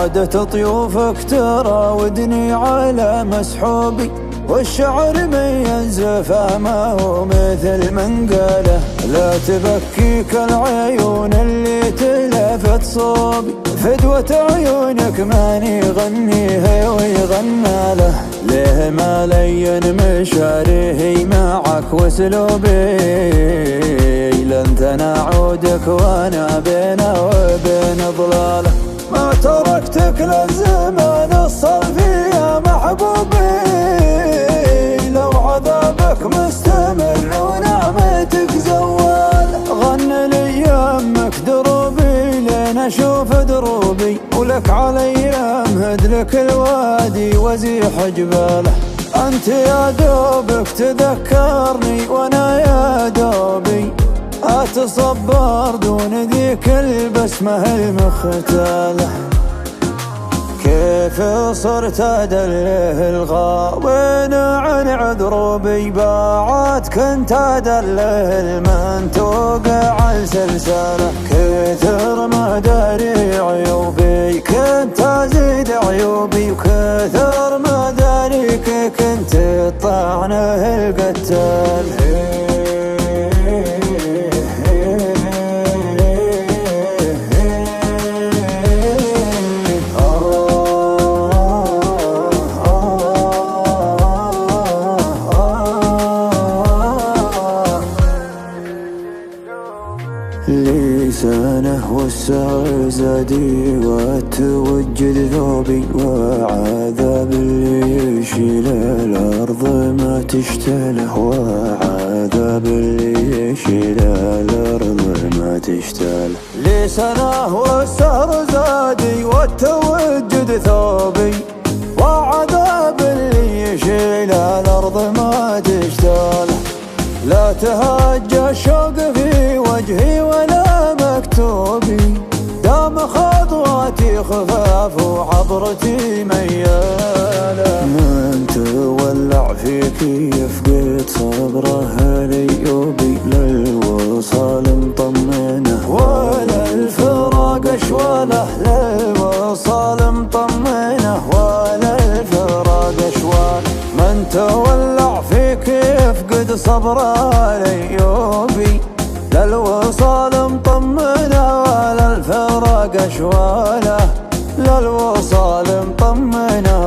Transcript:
عادة طيوفك تراودني على مسحوبي، والشعر من ينزف ما هو مثل منقاله. لا تبكيك العيون اللي تلفت صوبي، فدوة عيونك ماني غنيها ويغنى له. ليه ما لين مشاريه معك واسلوبي، لن تنعودك وانا بينه وبين ضلاله. ما تركتك للزمان الصرفي يا محبوبي، لو عذابك مستمر ونعمتك زوال. غن لي يمك دروبي لين اشوف دروبي، ولك علي امهد لك الوادي وازيح جباله. انت يا دوبك تذكرني وانا يا دوبي اتصبر دون ذيك البسمة المختالة. كيف صرت ادله الغاوين عن عذروبي، بعد كنت ادله المن توقع السلسلة. كثر ما داري عيوبي كنت ازيد عيوبي، وكثر ما داريك كنت طعنه القتال. لسانه والسعر زادي وتوجد ذوبي، وعذاب اللي يشيل الأرض ما تشتله، وعذاب اللي يشيل الأرض ما تشتله. لسانه والسعر زادي وتوجد ثوبي، وعذاب اللي يشيل الأرض ما تشتله. لا تهجى الشوق في وجهي ولا مكتوبي، دام خطواتي خفاف وعبرتي ميالة. من تولع فيك يفقد صبره ليوبي، للوصال مطمنه ولا الفراق اشواله. للوصال مطمنه ولا الفراق اشواله. من تولع فيك يفقد صبره ليوبي، للوصال مطمنه ولا الفراق اشواله. للوصال مطمنه